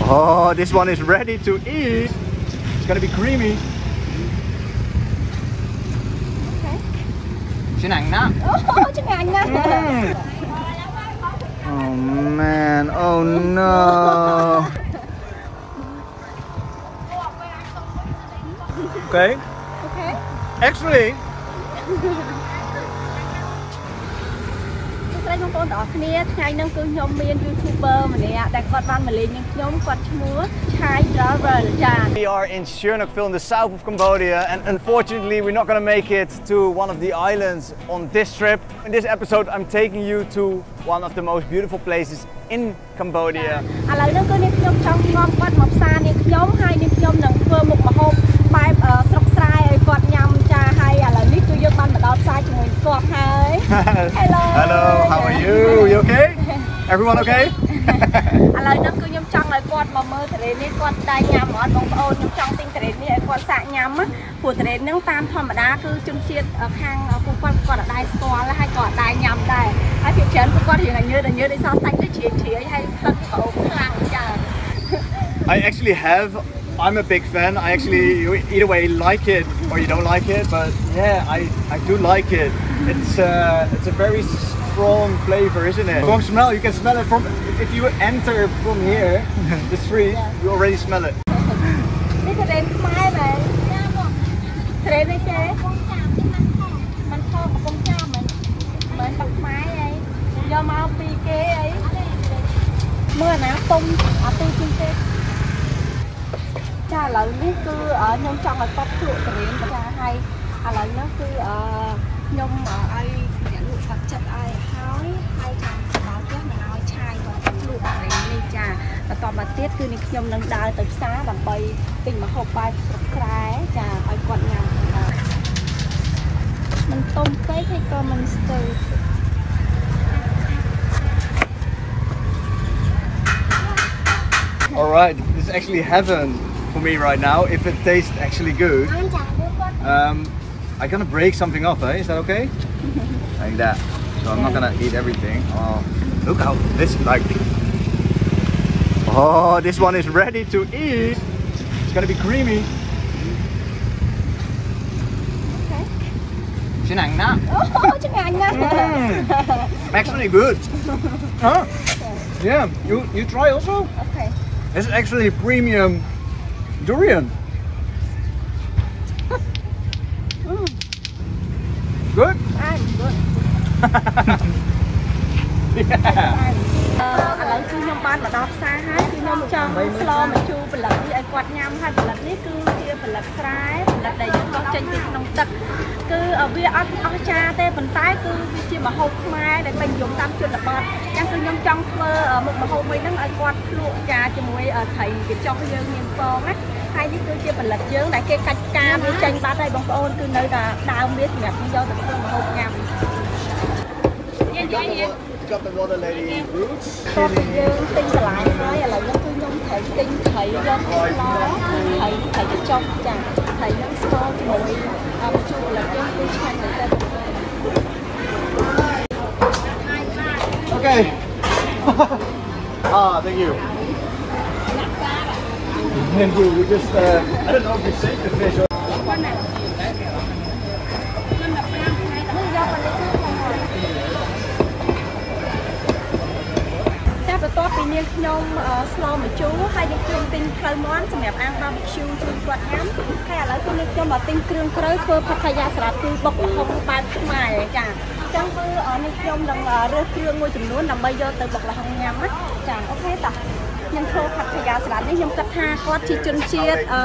Oh, this one is ready to eat. It's gonna be creamy. Okay. Oh man, oh no. Okay. Okay. Actually, សួស្តីបងប្អូនទាំងអស់គ្នាថ្ងៃនេះគឺខ្ញុំមាន YouTuber ម្នាក់ដែលគាត់បានមកលេងនឹងខ្ញុំគាត់ឈ្មោះ Thyda ចា we are in Sihanoukville in the south of Cambodia, and unfortunately we're not gonna make it to one of the islands on this trip. In this episode I'm taking you to one of the most beautiful places in Cambodia. ឥឡូវនេះគឺនាងខ្ញុំចង់នាំគាត់មកផ្សារនាងខ្ញុំហើយនាងខ្ញុំនឹងធ្វើមុខម្ហូបបែបស្រុកស្រែឲ្យគាត់ញ៉ាំចាហើយឥឡូវនេះគឺយើងបានមកដល់ផ្សារជាមួយគាត់ហើយ Hello, how are you? You okay? Everyone okay? ឥឡូវនេះគឺខ្ញុំចង់ឲ្យគាត់មកមើលត្រេននេះគាត់តែញ៉ាំអត់បងប្អូនខ្ញុំចង់ទិញត្រេននេះឲ្យគាត់សាកញ៉ាំព្រោះត្រេនហ្នឹងតាមធម្មតាគឺជនជាតិខាងពួកគាត់អត់ដែរស្គាល់ហើយក៏អត់ដែរញ៉ាំដែរហើយភាគច្រើនពួកគាត់រៀងញើដោយសារសាច់ទៅជ្រាយហើយផ្លិតប្អូនខ្លាំងចា I actually have. I'm a big fan. I actually either way like it or you don't like it, but yeah, I do like it. It's a very strong flavor, isn't it? Strong smell. You can smell it from if you enter from here, the street. You already smell it. នេះត្រេនខ្មែរដែរត្រេននេះទេมันខកកំពុងចាំមិនបាក់ខ្មែរអីយកមកពីគេអីមើលណាទុំអត់ទីជាងទេចាឥឡូវនេះគឺខ្ញុំចង់ឲ្យគាត់ភ្លក់ត្រេនចាហើយឥឡូវនេះគឺខ្ញុំឲ្យអ្នកលក់គាត់ចិត្តឲ្យហើយចាំដល់ផ្ទះមកឲ្យឆាយគាត់ភ្លក់ត្រេននេះចាបន្តមកទៀតគឺនេះខ្ញុំនឹងដើរទៅផ្សារដើម្បីទិញម្ហូបបែបស្រុកស្រែចាឲ្យគាត់ញ៉ាំមិនទុំពេកហើយក៏មិនស្ទើរ Alright, this is actually heaven for me right now. If it tastes actually good, I'm gonna break something off, eh? Is that okay? Like that. So I'm not gonna eat everything. Oh, look how this like. Oh, this one is ready to eat. It's gonna be creamy. Okay. Actually good. Huh? Yeah, you try also? Okay. This is actually premium durian. Good? Good. Yeah. ឥឡូវគឺខ្ញុំបានមកដល់ផ្សារហើយគឺខ្ញុំចង់ស្លម្ជូរផលិតនេះឲ្យគាត់ញ៉ាំហើយផលិតនេះគឺជាផលិតស្រែផលិតដែលយើងដុសចេញពីក្នុងទឹកគឺវាអត់អស្ចារ្យទេប៉ុន្តែគឺវាជាម្ហូបខ្មែរដែលពេញនិយមតាមជនបទអញ្ចឹងគឺខ្ញុំចង់ធ្វើមុខម្ហូបមួយហ្នឹងឲ្យគាត់ភ្លក់ចាជាមួយត្រីកញ្ចុះយើងមានពងណាហើយនេះគឺជាផលិតយើងដែលគេកាច់ផ្កាវាចេញបាត់ហើយបងប្អូនគឺនៅតែដើមវាសម្រាប់យកទៅធ្វើម្ហូបញ៉ាំ Got the water lady roots. តោះយើងទិញបន្លែហើយឥឡូវនេះគឺខ្ញុំត្រូវទិញត្រីយកស្លត្រីកញ្ចុះចាត្រីនឹងស្ករជាមួយម្ជូរផលិតយើងគឺឆ្ងាញ់មែនទេ Okay. Thank you. Thank you. We just I don't know if we saved the fish or បន្ទាប់ពីនាងខ្ញុំស្លម្ជូរហើយនាងខ្ញុំទិញផ្លូវមាន់សម្រាប់អាំង barbecue ជូនគាត់ញ៉ាំហើយឥឡូវគឺនាងខ្ញុំមកទិញគ្រឿងក្រូចធ្វើផាត់ថាយ៉ាស្រាប់គឺបុកល្ហុងបែបខ្មែរចាអញ្ចឹងគឺនាងខ្ញុំនឹងរើសគ្រឿងមួយចំនួនដើម្បីយកទៅបុកល្ហុងញ៉ាំណាចាអូខេតោះខ្ញុំធ្វើផាត់ថាយ៉ាស្រាប់នេះខ្ញុំគិតថាគាត់ជាជនជាតិអ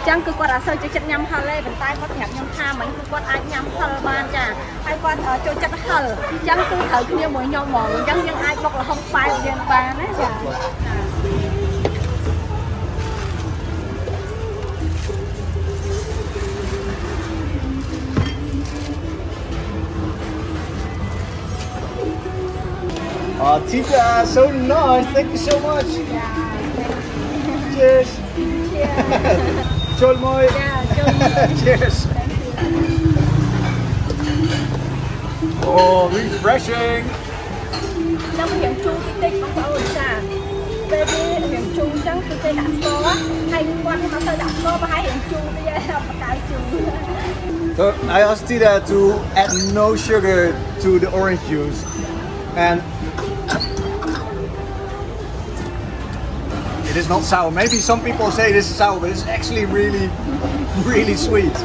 ញ្ចឹងគឺគាត់អត់សូវចូលចិត្តញ៉ាំហឹលទេប៉ុន្តែគាត់ប្រាប់ខ្ញុំថាមិនគឺគាត់អាចញ៉ាំហឹលបានចាហើយគាត់ចូលចិត្តហឹលអញ្ចឹងគឺត្រូវគ្នាមួយខ្ញុំហ្មងអញ្ចឹងយើងអាចបុកល្ហុងបែបយើងបានណាចា Oh, Thyda, so nice. Thank you so much. Cheers. Chol moi. Cheers. Oh, refreshing. ខ្ញុំរៀងជូរតិចៗបងប្អូនចាពេលនេះរៀងជូរអញ្ចឹង So I asked Thyda to add no sugar to the orange juice, and it is not sour. Maybe some people say this is sour, but it's actually really, really sweet.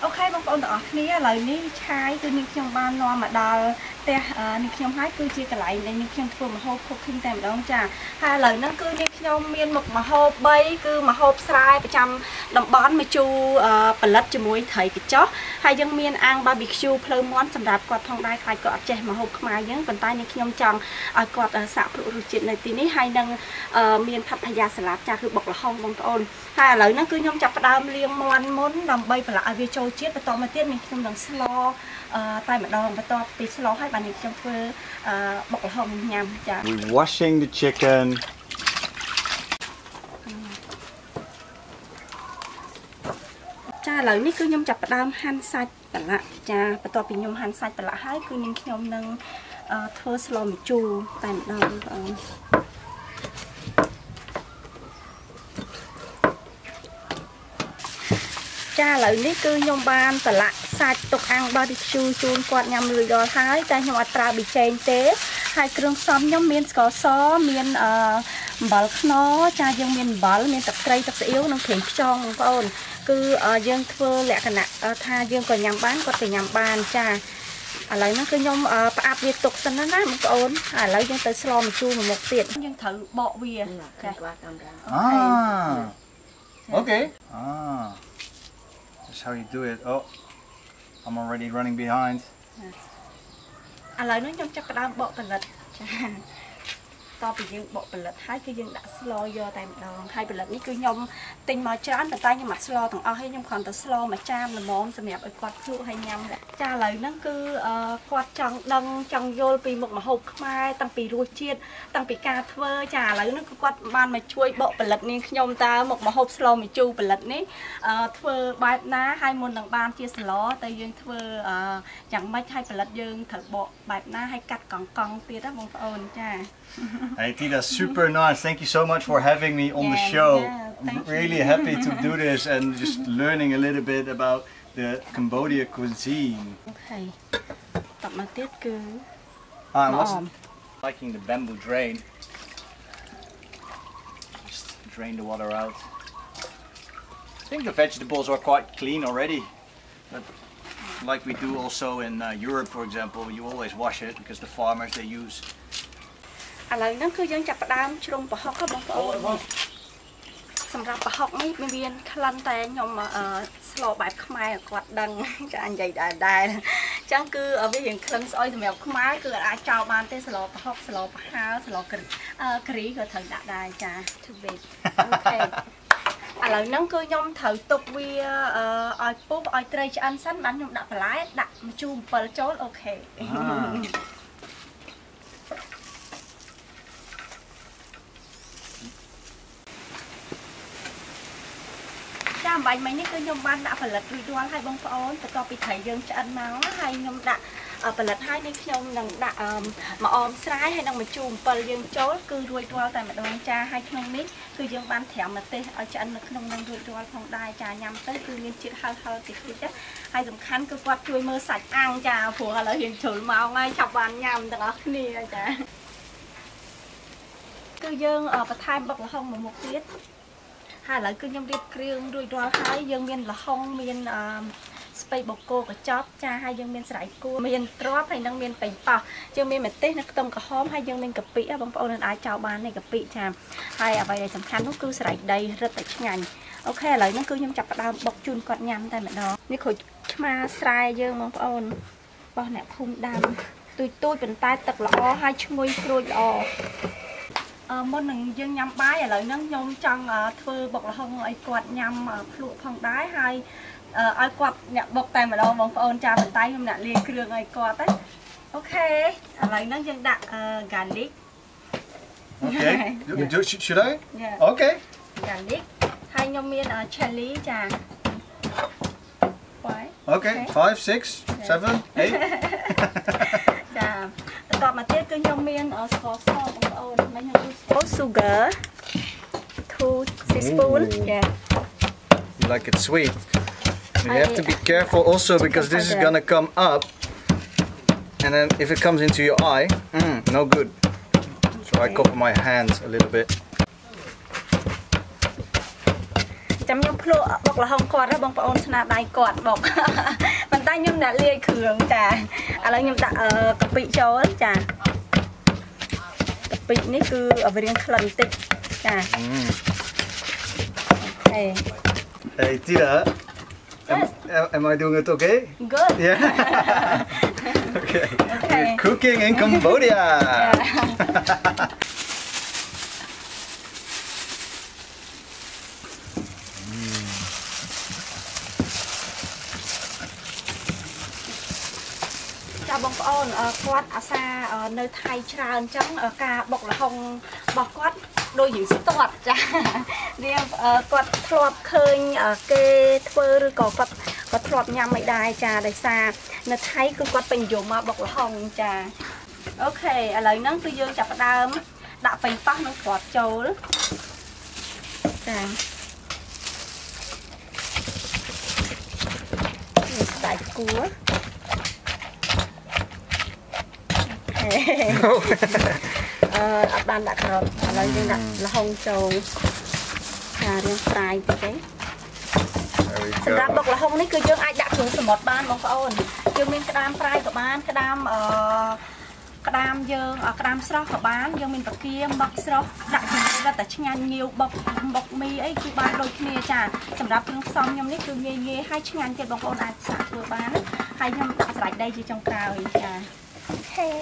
អូខេបងប្អូនទាំងអស់គ្នាឥឡូវនេះឆាយគឺនាងខ្ញុំបាននាំមកដល់ផ្ទះនាងខ្ញុំហើយគឺជាកន្លែងដែលនាងខ្ញុំធ្វើម្ហូប cooking តែម្ដងចាហើយឥឡូវហ្នឹងគឺនាងខ្ញុំមានមុខម្ហូប3គឺម្ហូបស្រែប្រចាំតំបន់ម្ជូរផលិតជាមួយត្រីកញ្ចុះហើយយើងមានអាំង barbecue ភ្លើងមាន់សម្រាប់គាត់ផងដែរខ្លាចគាត់អត់ចេះម្ហូបខ្មែរយើងប៉ុន្តែនាងខ្ញុំចង់ឲ្យគាត់សាកព្រោះរសជាតិនៅទីនេះហើយនឹងមានផាត់ថាយ៉ាសាឡាតចាគឺបុកល្ហុងបងប្អូនហើយឥឡូវហ្នឹងគឺខ្ញុំចាប់ផ្ដើมលាងមាន់មុនដើម្បីប្រឡាក់ឲ្យវាចូលជាតិបន្តមកទៀតនាងខ្ញុំនឹងស្លតែម្ដងបន្ទាប់ពីស្លហើយបាននាងខ្ញុំធ្វើបុកល្ហុងញ៉ាំចា We're washing the chicken. ចាឥឡូវនេះគឺខ្ញុំចាប់ផ្ដើមហាន់សាច់ប្រឡាក់ចាបន្ទាប់ពីខ្ញុំហាន់សាច់ប្រឡាក់ហើយគឺនាងខ្ញុំនឹងធ្វើស្លម្ជូរតែម្ដងបងប្អូនចាឥឡូវនេះគឺខ្ញុំបានប្រឡាក់សាច់ទុកអាំង barbecue ជូនគាត់ញ៉ាំរួចរាល់ហើយតែខ្ញុំអត់ប្រើប៊ីចេងទេហើយគ្រឿងផ្សំខ្ញុំមានស្ករសមានអំបិលខ្នុរចាយើងមានអំបិលមានទឹកត្រីទឹកស្អៀវនិងប្រេងខ្យងបងប្អូនគឺយើងធ្វើលក្ខណៈថាយើងក៏ញ៉ាំបានគាត់ក៏ញ៉ាំបានចាឥឡូវហ្នឹងគឺខ្ញុំផ្អាប់វាទុកសិនណាបងប្អូនហើយឥឡូវយើងទៅស្លម្ជូរមួយមុខទៀតយើងត្រូវបកវាចាOkay. That's how you do it. Oh, I'm already running behind. ឥឡូវនេះខ្ញុំចាប់ផ្ដើមបកផលិតចាតពីយើងបកផលិតហើយគឺយើងដាក់ស្លយកតែម្ដងហើយផលិតនេះគឺខ្ញុំទិញមកច្រើនប៉ុន្តែខ្ញុំអត់ស្លទាំងអស់ហើយខ្ញុំគ្រាន់តែស្លមួយចានល្មមសម្រាប់ឲ្យគាត់ភ្លក់ហើយញ៉ាំចាឥឡូវហ្នឹងគឺគាត់ចង់ដឹងចង់យល់ពីមុខម្ហូបខ្មែរតាំងពីរសជាតិតាំងពីការធ្វើចាឥឡូវហ្នឹងគឺគាត់បានមកជួយបកផលិតនាងខ្ញុំតើមុខម្ហូបស្លម្ជូរផលិតនេះធ្វើបែបណាហើយមុននឹងបានជាស្លទៅយើងធ្វើយ៉ាងម៉េចហើយផលិតយើងត្រូវបកបែបណាហើយកាត់កង់ទៀតណាបងប្អូនចា Hey Thyda, super nice. Thank you so much for having me on the show. I'm really happy to do this and just learning a little bit about the Cambodia cuisine. Okay. Tập mà tiết cứ. I wasn't liking the bamboo drain. Just drain the water out. I think the vegetables are quite clean already, but like we do also in Europe, for example, you always wash it because the farmers they use. ឥឡូវហ្នឹងគឺយើងចាប់ផ្ដើមជ្រុំប្រហុកបងប្អូនសម្រាប់ប្រហុកនេះមានក្លិនតែខ្ញុំស្លបែបខ្មែរគាត់ដឹងចានិយាយដែរអញ្ចឹងគឺវារៀងក្លិនស្អុយសម្រាប់ខ្មែរគឺអាចចោលបានទេស្លប្រហុកស្លប្រហើរស្លគ្រីក៏ត្រូវដាក់ដែរចាទៅវិញអូខេឥឡូវហ្នឹងគឺខ្ញុំត្រូវទុកវាឲ្យពុះឲ្យត្រីឆ្អិនសិនបានខ្ញុំដាក់បន្លែដាក់ម្ជូរអំពិលចូលអូខេ ចាំបាញ់មិញនេះគឺខ្ញុំបានដាក់ផលិតរួចរាល់ហើយបងប្អូនបន្ទាប់ពីត្រីយើងឆ្អិនមកហើយខ្ញុំដាក់ផលិតហើយនេះខ្ញុំនឹងដាក់ម្អមស្រែហើយនឹងម្ជូរអំពិលយើងចូលគឺរួចរាល់តែម្ដងចាហើយក្នុងនេះគឺយើងបានត្រាំម្ទេសឲ្យឆ្អិននៅក្នុងនឹងរួចរាល់ផងដែរចាញ៉ាំទៅគឺមានជាតិហឹរតិចតិចហើយសំខាន់គឺគាត់ជួយមើលសាច់អាំងចាព្រោះឥឡូវរៀងជ្រុលម៉ោងហើយចាប់បានញ៉ាំទាំងអស់គ្នាចាគឺយើងបន្ថែមបុកល្ហុងមួយមុខទៀត ហើយឥឡូវគឺខ្ញុំរៀបគ្រឿងរួចរាល់ហើយយើងមានល្ហុងមានស្ពៃបូកគោកញ្ចប់ចាហើយយើងមានស្រាយគួរមានទ្រាប់ហើយនឹងមានប៉េងប៉ោះយើងមានម្ទេសនិងខ្ទឹមក្រហមហើយយើងមានកាពិបងប្អូនអាចចោលបានទេកាពិចាហើយអ្វីដែលសំខាន់នោះគឺស្រាយដីរឹតតែឆ្ងាញ់អូខេឥឡូវហ្នឹងគឺខ្ញុំចាប់ផ្ដើមបុកជូនគាត់ញ៉ាំតែម្ដងនេះគ្រូឆ្មាស្រែយើងបងប្អូនបោះអ្នកភូមិដាំទូចទូចប៉ុន្តែទឹកល្អហើយឈ្ងុយក្រូចល្អ មុននឹងយើងញ៉ាំបាយឥឡូវហ្នឹងខ្ញុំចង់ធ្វើបុកល្ហុងឲ្យគាត់ញ៉ាំភ្លក់ផងដែរហើយឲ្យគាត់អ្នកបុកតែម្ដងបងប្អូនចាប៉ុន្តែខ្ញុំអ្នកលាយគ្រឿងឲ្យគាត់ណាអូខេឥឡូវហ្នឹងយើងដាក់ garlic Okay. Should I? Yeah. Okay. Garlic ហើយខ្ញុំមាន chili ចា Okay. 5, 6, 7, 8. ចាប តមកទៀតគឺខ្ញុំមានស្ករសបងប្អូនមិនខ្ញុំ sugar 2 teaspoon yeah You like it sweet. You have to be careful also because this is gonna come up, and then if it comes into your eye, no good. So I cover my hands a little bit. ចាំខ្ញុំភ្លក់បុកល្ហុងគាត់ហើយបងប្អូនស្នាដៃគាត់បុកប៉ុន្តែខ្ញុំដាក់លាយគ្រឿងចាឥឡូវខ្ញុំដាក់កាពិចូលចាកាពិនេះគឺវារៀងក្លិនបន្តិចចា Hey Thyda, am I doing it okay? Good. Yeah. Okay. We're cooking in Cambodia. Chàoបងប្អូនគាត់អាសានៅថៃច្រើនអញ្ចឹងការបុកល្ហុងរបស់គាត់ដូចយើងស្ទាត់ចាវាគាត់ធ្លាប់ឃើញគេធ្វើឬក៏គាត់ធ្លាប់ញ៉ាំមិនដែរចាដោយសារនៅថៃគឺគាត់ពេញនិយមមកបុកល្ហុងចាអូខេឥឡូវហ្នឹងគឺយើងចាប់ផ្ដើមដាក់ប៉េងប៉ោះនិងគ្រាប់ចូលចានេះស្ដាយគួរអត់បានដាក់ក្រោតឥឡូវយើងដាក់ល្ហុងចូលចារៀងប្រៃតិចទេសម្រាប់បុកល្ហុងនេះគឺយើងអាចដាក់គ្រឿងសមុទ្របានបងប្អូនយើងមានក្តាមប្រៃក៏បានក្តាមក្តាមយើងក្តាមស្រស់ក៏បានយើងមានបកាមឹកស្រស់ដាក់ជាមួយតែឆ្ងាញ់ងាវបុកមីអីគឺបានដូចគ្នាចាសម្រាប់គ្រឿងផ្សំខ្ញុំនេះគឺងាយហើយឆ្ងាញ់ទៀតបងប្អូនអាចសាកធ្វើបានហើយខ្ញុំដាក់ស្រាច់ដីជាចុងក្រោយចាOkay.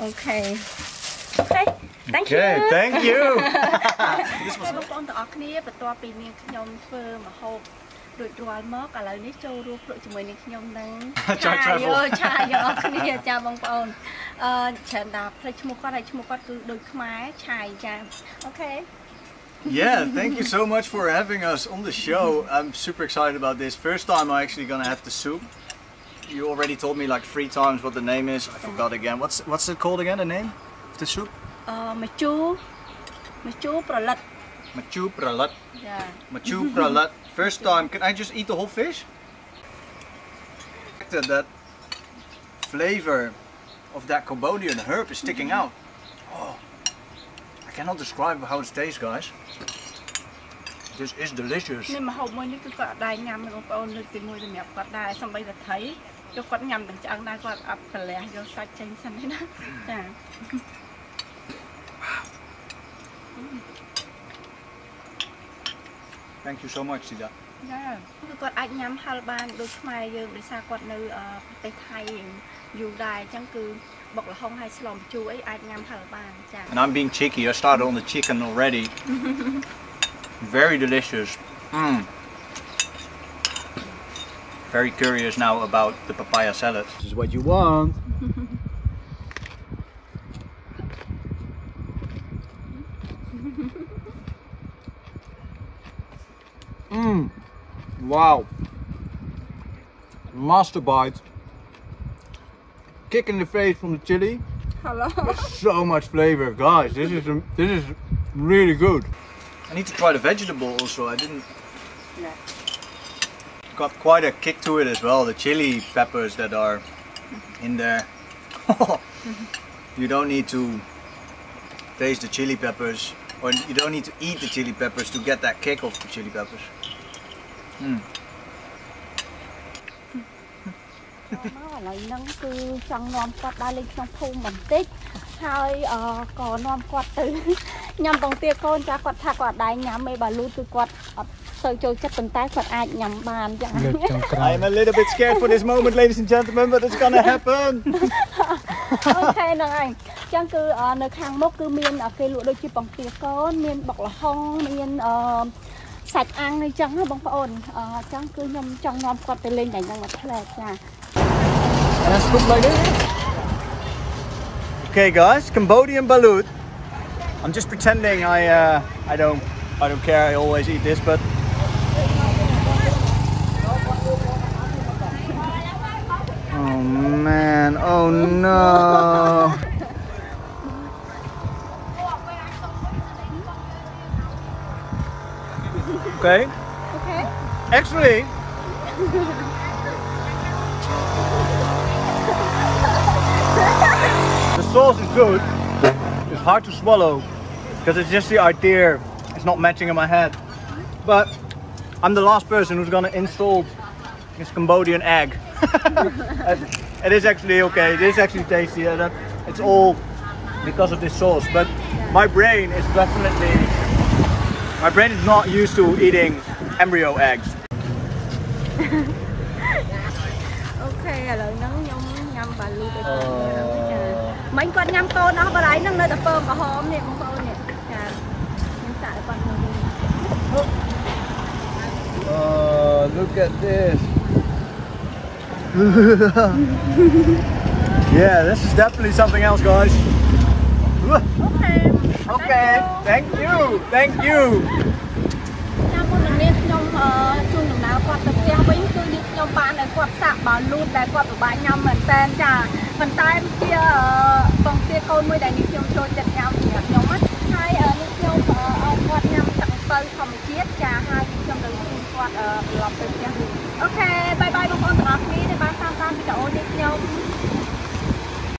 Okay. Okay. Thank you. Okay, thank you. បងប្អូនទាំងអស់គ្នាបន្ទាប់ពីនាងខ្ញុំធ្វើម្ហូបរួចរាល់មកឥឡូវនេះចូលរួមភ្លក់ជាមួយនាងខ្ញុំនឹងឆាយកអស់គ្នាចាបងប្អូនច្រើនដល់ផ្លេចឈ្មោះគាត់ហើយឈ្មោះគាត់គឺដូចខ្មែរឆាយចាអូខេ Yeah, thank you so much for having us on the show. I'm super excited about this. First time I'm actually gonna have the soup. You already told me like 3 times what the name is. I forgot again. What's it called again? The name of the soup? Machu pralat. Machu pralat. Yeah. Machu pralat. First time. Can I just eat the whole fish? That flavor of that Cambodian herb is sticking out. Oh, I cannot describe how it tastes, guys. This is delicious. នេះម្ហូបមួយនេះគឺគាត់ដែរញ៉ាំបងប្អូនលើកទី1សម្រាប់គាត់ដែរសំបីតែថៃគាត់ញ៉ាំទាំងឆ្អឹងដែរគាត់អត់ប្រលះយកសាច់ចេញសិនទេណាចា Thank you so much, Thyda. ចាគឺគាត់អាចញ៉ាំហឹលបានដូចខ្មែរយើងដោយសារគាត់នៅប្រទេសថៃយូរដែរអញ្ចឹងគឺបុកល្ហុងហើយស្លម្ជូរអីអាចញ៉ាំហឹលបានចា And I'm being cheeky. I started on the chicken already. Very delicious. Very curious now about the papaya salad. This is what you want. Wow. Master bite. Kick in the face from the chili. Hello. So much flavor, guys. This is really good. I need to try the vegetable also. I didn't. Yeah. Got quite a kick to it as well. The chili peppers that are in there. You don't need to taste the chili peppers, or you don't need to eat the chili peppers to get that kick of the chili peppers. ឥឡូវហ្នឹងគឺចង់នាំគាត់ដើរលេងក្នុងភូមិបន្តិចហើយក៏នាំគាត់ទៅញ៉ាំបង្គាកូនចាគាត់ថាគាត់ដែរញ៉ាំឯបើលូគឺគាត់អត់សូវចូលចិត្តប៉ុន្តែគាត់អាចញ៉ាំបានចា I'm a little bit scared for this moment, ladies and gentlemen, but it's gonna happen. អូខេហ្នឹងហើយអញ្ចឹងគឺនៅខាងមុខគឺមានគេលក់ដូចជាបង្គាកូនមានបុកល្ហុងមានសាច់អាំងនេះចឹងបងប្អូនអញ្ចឹងគឺខ្ញុំចង់នាំគាត់ទៅលេងតែហ្នឹងមួយផ្លែចា And I scoop like this. Okay, guys, Cambodian balut. I'm just pretending I don't care. I always eat this, but oh man, Oh no. Okay. Okay. Actually, the sauce is good. It's hard to swallow because it's just the idea. It's not matching in my head. But I'm the last person who's gonna insult this Cambodian egg. It is actually okay. It is actually tasty. It's all because of this sauce. But my brain is definitely. My brain is not used to eating embryo eggs. Okay, rồi nắng nhâm bà lưu tới mấy con nhâm con nó bà đấy nâng nơi tập phơm có hôm nè con phơm nè nhâm xả con Look at this. Yeah, this is definitely something else, guys. Okay. Okay, thank you. Thank you. Chung đừng nào quạt tập kia với cứ như nhóm bạn này quạt sạc bảo luôn để quạt của bạn nhau mình tên chà phần tay kia phần kia con mới đại nghiệp nhóm trôi chặt nhau thì nhóm mắt hai nhóm quạt nhau tặng tơi không chiết chà hai trong đầu quạt lọc từ kia. Ok, bye bye.